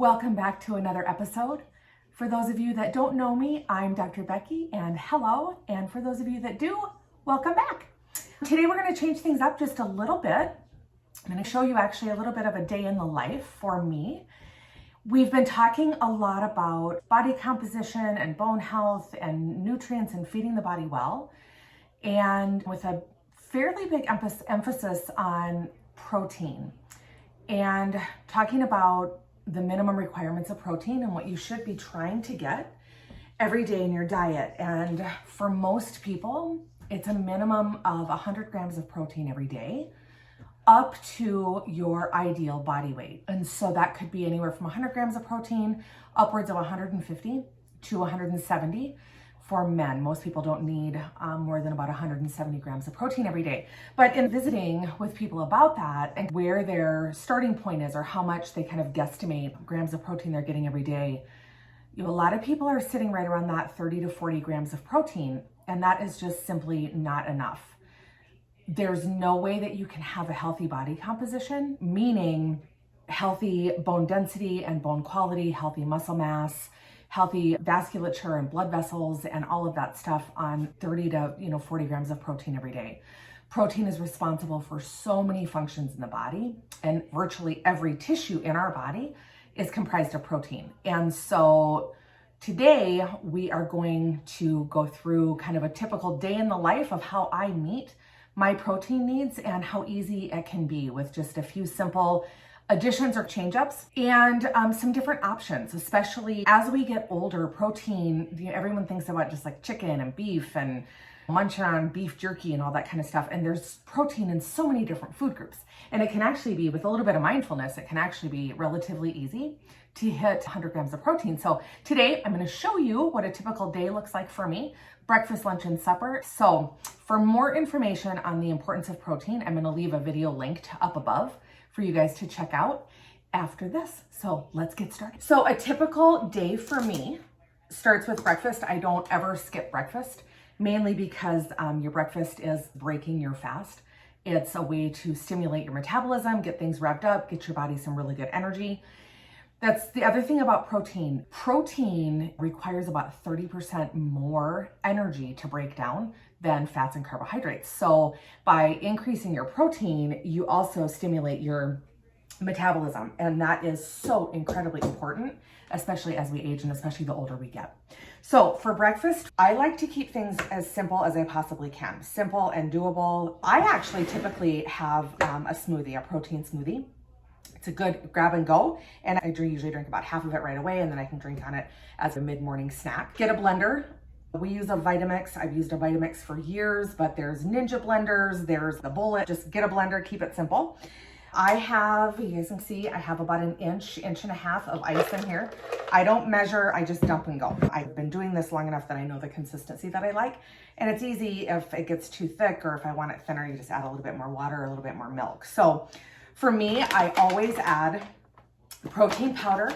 Welcome back to another episode. For those of you that don't know me, I'm Dr. Becky, and hello. And for those of you that do, welcome back. Today we're going to change things up just a little bit. I'm going to show you actually a little bit of a day in the life for me. We've been talking a lot about body composition and bone health and nutrients and feeding the body well, and with a fairly big emphasis on protein and talking about the minimum requirements of protein and what you should be trying to get every day in your diet. And for most people, it's a minimum of 100 grams of protein every day up to your ideal body weight. And so that could be anywhere from 100 grams of protein upwards of 150 to 170 for men. Most people don't need more than about 170 grams of protein every day. But in visiting with people about that and where their starting point is or how much they kind of guesstimate grams of protein they're getting every day, a lot of people are sitting right around that 30 to 40 grams of protein, and that is just simply not enough. There's no way that you can have a healthy body composition, meaning healthy bone density and bone quality, healthy muscle mass, healthy vasculature and blood vessels and all of that stuff on 30 to 40 grams of protein every day. Protein is responsible for so many functions in the body, and virtually every tissue in our body is comprised of protein. And so today we are going to go through kind of a typical day in the life of how I meet my protein needs and how easy it can be with just a few simple additions or change-ups and some different options. Especially as we get older, protein, everyone thinks about just like chicken and beef and munching on beef jerky and all that kind of stuff. And there's protein in so many different food groups. And it can actually be, with a little bit of mindfulness, it can actually be relatively easy to hit 100 grams of protein. So today I'm going to show you what a typical day looks like for me: breakfast, lunch, and supper. So for more information on the importance of protein, I'm going to leave a video linked up above for you guys to check out after this. So let's get started. So a typical day for me starts with breakfast. I don't ever skip breakfast, mainly because your breakfast is breaking your fast. It's a way to stimulate your metabolism, get things revved up, get your body some really good energy. That's the other thing about protein. Protein requires about 30% more energy to break down than fats and carbohydrates. So by increasing your protein, you also stimulate your metabolism. And that is so incredibly important, especially as we age and especially the older we get. So for breakfast, I like to keep things as simple as I possibly can. Simple and doable. I actually typically have a smoothie, a protein smoothie. It's a good grab and go, and I usually drink about half of it right away, and then I can drink on it as a mid-morning snack. Get a blender. We use a Vitamix. I've used a Vitamix for years, but there's Ninja blenders, there's the Bullet. Just get a blender, keep it simple. I have, you guys can see, I have about an inch and a half of ice in here. I don't measure, I just dump and go. I've been doing this long enough that I know the consistency that I like, and it's easy if it gets too thick or if I want it thinner, you just add a little bit more water, a little bit more milk. So for me, I always add protein powder.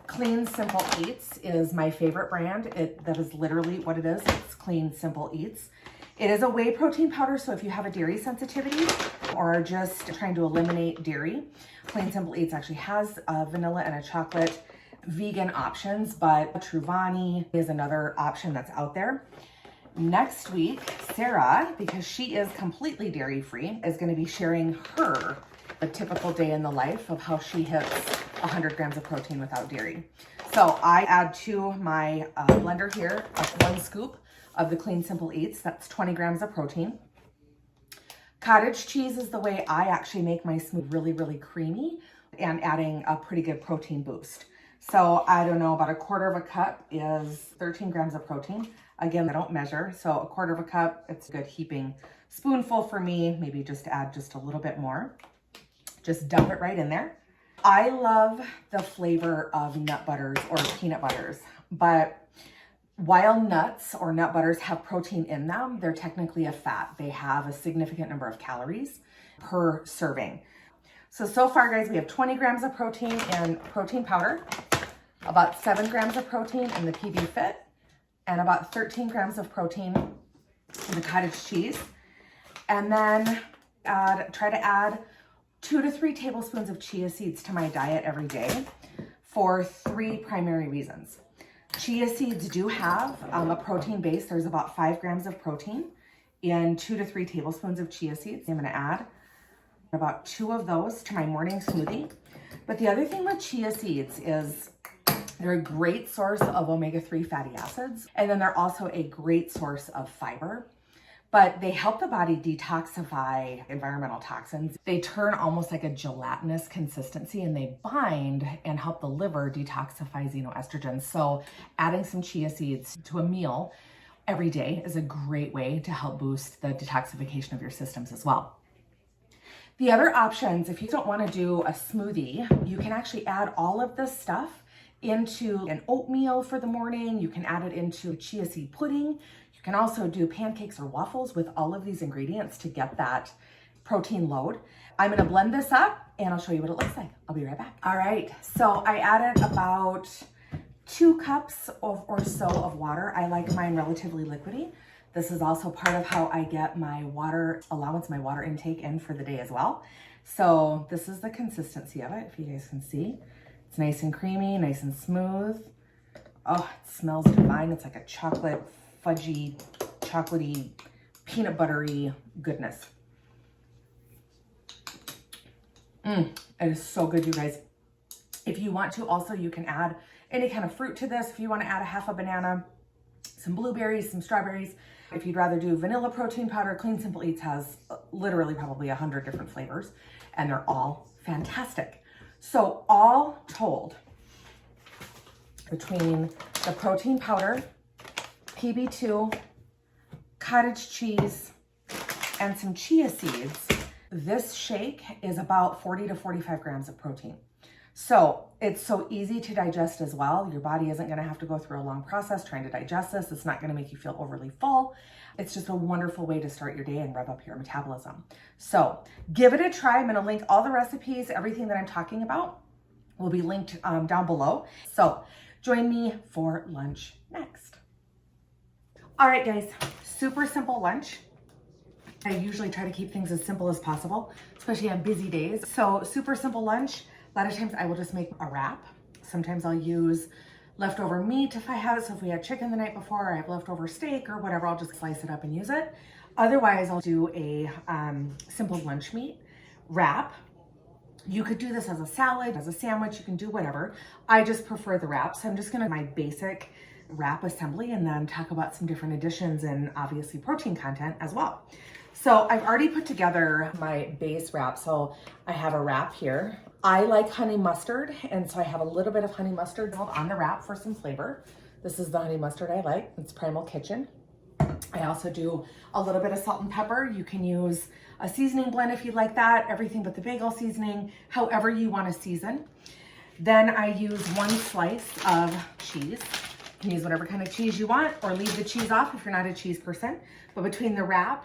Clean Simple Eats is my favorite brand. That is literally what it is. It's Clean Simple Eats. It is a whey protein powder, so if you have a dairy sensitivity or are just trying to eliminate dairy, Clean Simple Eats actually has a vanilla and a chocolate vegan options, but Truvani is another option that's out there. Next week, Sarah, because she is completely dairy-free, is going to be sharing a typical day in the life of how she hits 100 grams of protein without dairy. So I add to my blender here 1 scoop of the Clean Simple Eats. That's 20 grams of protein. Cottage cheese is the way I actually make my smoothie really, really creamy and adding a pretty good protein boost. So I don't know, about 1/4 of a cup is 13 grams of protein. Again, I don't measure, so 1/4 of a cup, it's a good heaping spoonful for me. Maybe just add just a little bit more. Just dump it right in there. I love the flavor of nut butters or peanut butters, but while nuts or nut butters have protein in them, they're technically a fat. They have a significant number of calories per serving. So far, guys, we have 20 grams of protein in protein powder, about 7 grams of protein in the PB Fit, and about 13 grams of protein in the cottage cheese. And then try to add 2 to 3 tablespoons of chia seeds to my diet every day. for 3 primary reasons. Chia seeds do have a protein base. There's about 5 grams of protein in 2 to 3 tablespoons of chia seeds. I'm gonna add about 2 of those to my morning smoothie. But the other thing with chia seeds is they're a great source of omega-3 fatty acids, and then they're also a great source of fiber. But they help the body detoxify environmental toxins. They turn almost like a gelatinous consistency, and they bind and help the liver detoxify xenoestrogens. So adding some chia seeds to a meal every day is a great way to help boost the detoxification of your systems as well. The other options, if you don't want to do a smoothie, you can actually add all of this stuff into an oatmeal for the morning. You can add it into a chia seed pudding. You can also do pancakes or waffles with all of these ingredients to get that protein load. I'm gonna blend this up and I'll show you what it looks like. I'll be right back. All right, so I added about 2 cups or so of water. I like mine relatively liquidy. This is also part of how I get my water allowance, my water intake in for the day as well. So this is the consistency of it, if you guys can see. It's nice and creamy, nice and smooth. Oh, it smells divine. It's like a chocolate, fudgy, chocolatey, peanut buttery goodness. It is so good, you guys. If you want to, also, you can add any kind of fruit to this. If you want to add a half a banana, some blueberries, some strawberries. If you'd rather do vanilla protein powder, Clean Simple Eats has literally probably 100 different flavors, and they're all fantastic. So all told, between the protein powder, PB2, cottage cheese, and some chia seeds, this shake is about 40 to 45 grams of protein. So it's so easy to digest as well. Your body isn't gonna have to go through a long process trying to digest this. It's not gonna make you feel overly full. It's just a wonderful way to start your day and rev up your metabolism. So give it a try. I'm gonna link all the recipes, everything that I'm talking about will be linked down below. So join me for lunch next. All right, guys, super simple lunch. I usually try to keep things as simple as possible, especially on busy days. So super simple lunch. A lot of times I will just make a wrap. Sometimes I'll use leftover meat if I have it. So if we had chicken the night before, or I have leftover steak or whatever, I'll just slice it up and use it. Otherwise, I'll do a simple lunch meat wrap. You could do this as a salad, as a sandwich, you can do whatever. I just prefer the wrap. So I'm just gonna do my basic wrap assembly and then talk about some different additions and obviously protein content as well. So I've already put together my base wrap. So I have a wrap here. I like honey mustard, and so I have a little bit of honey mustard on the wrap for some flavor. This is the honey mustard I like. It's Primal Kitchen. I also do a little bit of salt and pepper. You can use a seasoning blend if you like that, everything but the bagel seasoning, however you want to season. Then I use 1 slice of cheese. You can use whatever kind of cheese you want or leave the cheese off if you're not a cheese person. But between the wrap,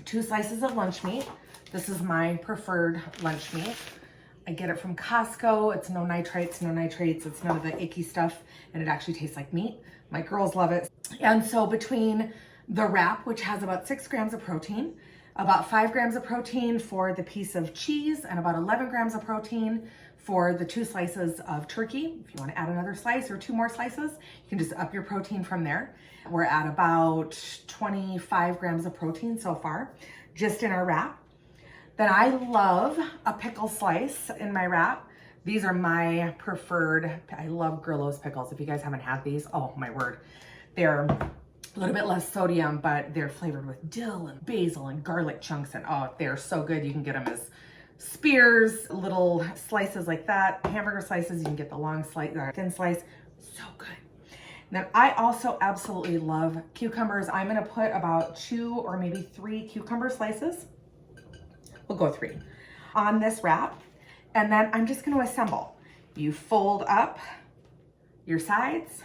2 slices of lunch meat. This is my preferred lunch meat. I get it from Costco. It's no nitrates, it's none of the icky stuff, and it actually tastes like meat. My girls love it. And so between the wrap, which has about 6 grams of protein, about 5 grams of protein for the piece of cheese, and about 11 grams of protein for the 2 slices of turkey. If you want to add another slice or 2 more slices, you can just up your protein from there. We're at about 25 grams of protein so far, just in our wrap. Then I love a pickle slice in my wrap. These are my preferred. I love Grillo's pickles. If you guys haven't had these, oh my word. They're a little bit less sodium, but they're flavored with dill and basil and garlic chunks, and oh, they're so good. You can get them as spears, little slices like that, hamburger slices. You can get the long slice, thin slice, so good. Then I also absolutely love cucumbers. I'm gonna put about 2 or maybe 3 cucumber slices. We'll go 3 on this wrap. And then I'm just gonna assemble. You fold up your sides,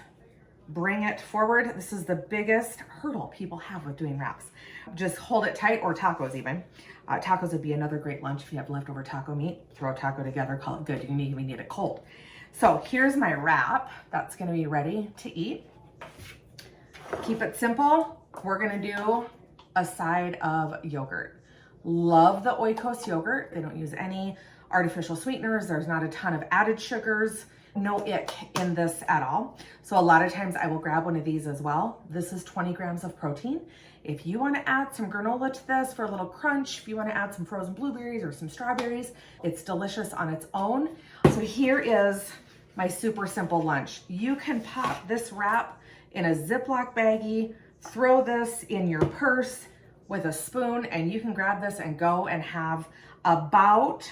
bring it forward. This is the biggest hurdle people have with doing wraps. Just hold it tight, or tacos even. Tacos would be another great lunch if you have leftover taco meat. Throw a taco together, call it good. You can even eat it cold. So here's my wrap. That's gonna be ready to eat. Keep it simple. We're gonna do a side of yogurt. Love the Oikos yogurt. They don't use any artificial sweeteners. There's not a ton of added sugars. No ick in this at all. So a lot of times I will grab one of these as well. This is 20 grams of protein. If you want to add some granola to this for a little crunch, if you want to add some frozen blueberries or some strawberries, it's delicious on its own. So here is my super simple lunch. You can pop this wrap in a Ziploc baggie, throw this in your purse with a spoon, and you can grab this and go and have about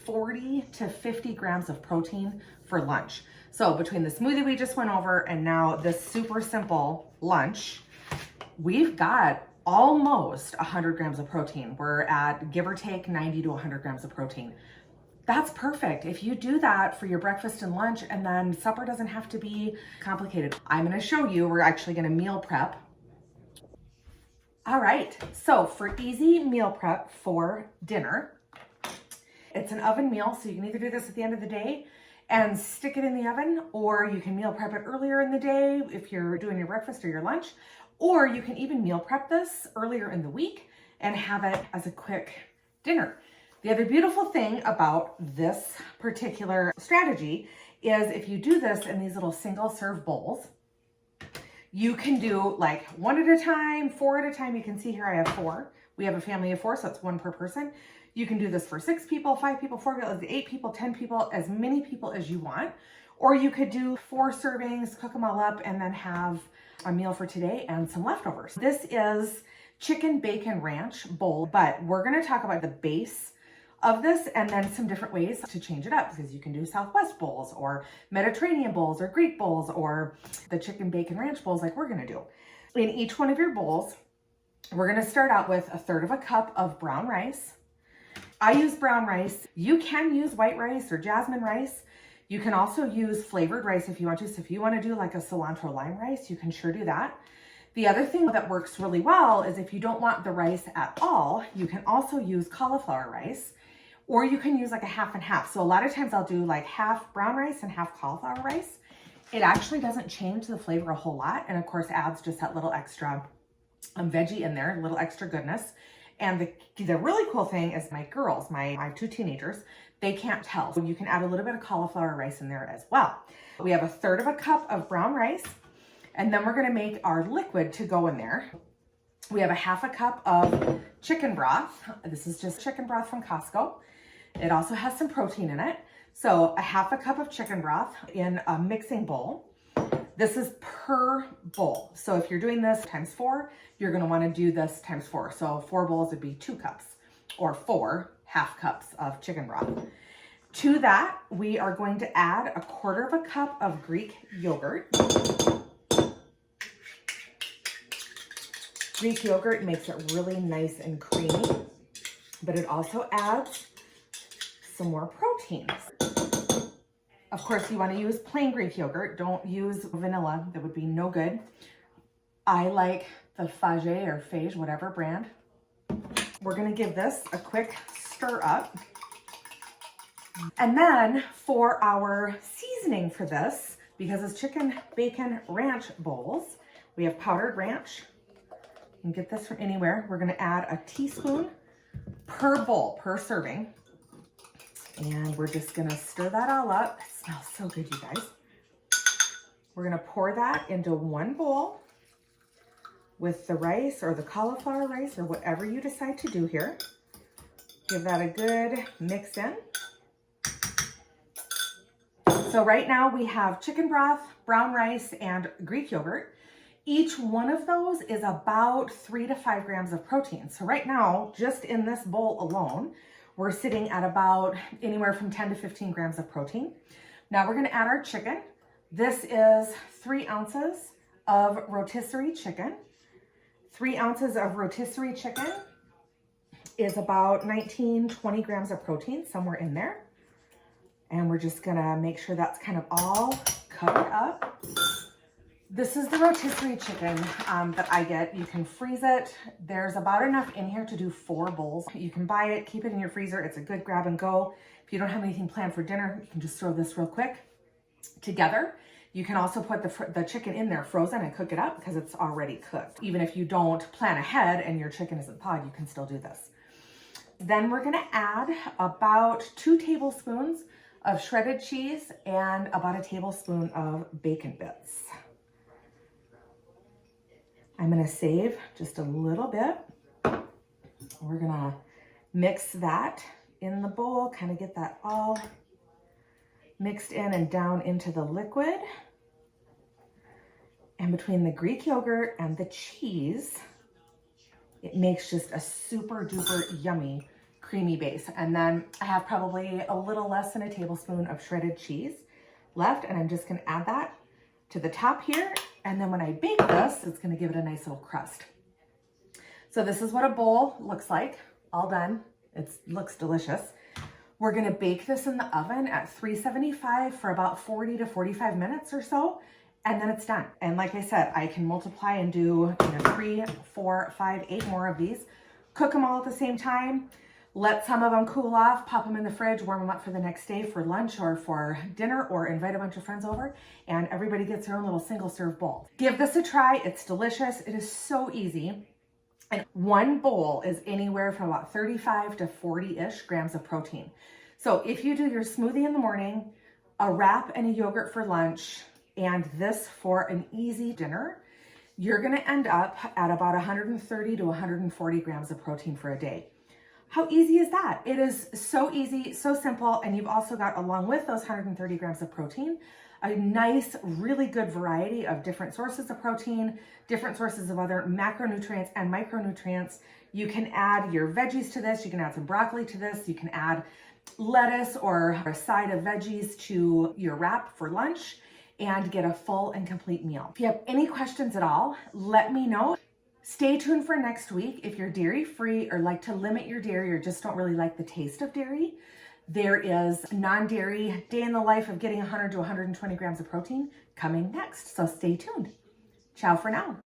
40 to 50 grams of protein for lunch. So between the smoothie we just went over and now this super simple lunch, we've got almost 100 grams of protein. We're at, give or take, 90 to 100 grams of protein. That's perfect. If you do that for your breakfast and lunch, and then supper doesn't have to be complicated. I'm gonna show you, we're actually gonna meal prep. All right, so for easy meal prep for dinner, it's an oven meal, so you can either do this at the end of the day and stick it in the oven, or you can meal prep it earlier in the day if you're doing your breakfast or your lunch, or you can even meal prep this earlier in the week and have it as a quick dinner. The other beautiful thing about this particular strategy is if you do this in these little single serve bowls, you can do like one at a time, four at a time. You can see here I have 4. We have a family of 4, so it's 1 per person. You can do this for 6 people, 5 people, 4 people, 8 people, 10 people, as many people as you want. Or you could do 4 servings, cook them all up, and then have a meal for today and some leftovers. This is chicken bacon ranch bowl, but we're gonna talk about the base of this and then some different ways to change it up, because you can do Southwest bowls or Mediterranean bowls or Greek bowls or the chicken bacon ranch bowls like we're gonna do. In each one of your bowls, we're gonna start out with 1/3 cup of brown rice. I use brown rice. You can use white rice or jasmine rice. You can also use flavored rice if you want to. So if you want to do like a cilantro lime rice, you can sure do that. The other thing that works really well is if you don't want the rice at all, you can also use cauliflower rice, or you can use like a half and half. So a lot of times I'll do like half brown rice and half cauliflower rice. It actually doesn't change the flavor a whole lot. And of course adds just that little extra veggie in there, a little extra goodness. And the really cool thing is my girls, I have 2 teenagers, they can't tell. So you can add a little bit of cauliflower rice in there as well. We have 1/3 cup of brown rice, and then we're gonna make our liquid to go in there. We have 1/2 cup of chicken broth. This is just chicken broth from Costco. It also has some protein in it. So 1/2 cup of chicken broth in a mixing bowl. This is per bowl. So if you're doing this times 4, you're gonna wanna do this times 4. So 4 bowls would be 2 cups or 4 half cups of chicken broth. To that, we are going to add 1/4 cup of Greek yogurt. Greek yogurt makes it really nice and creamy, but it also adds some more protein. Of course, you want to use plain Greek yogurt. Don't use vanilla. That would be no good. I like the Fage or Fage, whatever brand. We're going to give this a quick stir up. And then for our seasoning for this, because it's chicken bacon ranch bowls, we have powdered ranch. You can get this from anywhere. We're going to add a teaspoon per bowl, per serving. And we're just gonna stir that all up. It smells so good, you guys. We're gonna pour that into one bowl with the rice or the cauliflower rice or whatever you decide to do here. Give that a good mix in. So right now we have chicken broth, brown rice, and Greek yogurt. Each one of those is about 3 to 5 grams of protein. So right now, just in this bowl alone, we're sitting at about anywhere from 10 to 15 grams of protein. Now we're gonna add our chicken. This is 3 ounces of rotisserie chicken. 3 ounces of rotisserie chicken is about 19, 20 grams of protein, somewhere in there. And we're just gonna make sure that's kind of all covered up. This is the rotisserie chicken that I get. You can freeze it. There's about enough in here to do 4 bowls. You can buy it, keep it in your freezer. It's a good grab and go. If you don't have anything planned for dinner, you can just throw this real quick together. You can also put the chicken in there frozen and cook it up because it's already cooked. Even if you don't plan ahead and your chicken isn't thawed, you can still do this. Then we're gonna add about 2 tablespoons of shredded cheese and about a tablespoon of bacon bits. I'm gonna save just a little bit. We're gonna mix that in the bowl, kind of get that all mixed in and down into the liquid. And between the Greek yogurt and the cheese, it makes just a super duper yummy creamy base. And then I have probably a little less than a tablespoon of shredded cheese left, and I'm just gonna add that to the top here. And then when I bake this, it's gonna give it a nice little crust. So this is what a bowl looks like, all done. It looks delicious. We're gonna bake this in the oven at 375 for about 40 to 45 minutes or so, and then it's done. And like I said, I can multiply and do 3, 4, 5, 8 more of these. Cook them all at the same time. Let some of them cool off, pop them in the fridge, warm them up for the next day for lunch or for dinner, or invite a bunch of friends over, and everybody gets their own little single serve bowl. Give this a try, it's delicious. It is so easy. And one bowl is anywhere from about 35 to 40-ish grams of protein. So if you do your smoothie in the morning, a wrap and a yogurt for lunch, and this for an easy dinner, you're gonna end up at about 130 to 140 grams of protein for a day. How easy is that? It is so easy, so simple, and you've also got, along with those 130 grams of protein, a nice, really good variety of different sources of protein, different sources of other macronutrients and micronutrients. You can add your veggies to this. You can add some broccoli to this. You can add lettuce or a side of veggies to your wrap for lunch and get a full and complete meal. If you have any questions at all, let me know. Stay tuned for next week. If you're dairy-free or like to limit your dairy or just don't really like the taste of dairy, there is non-dairy day in the life of getting 100 to 120 grams of protein coming next. So stay tuned. Ciao for now.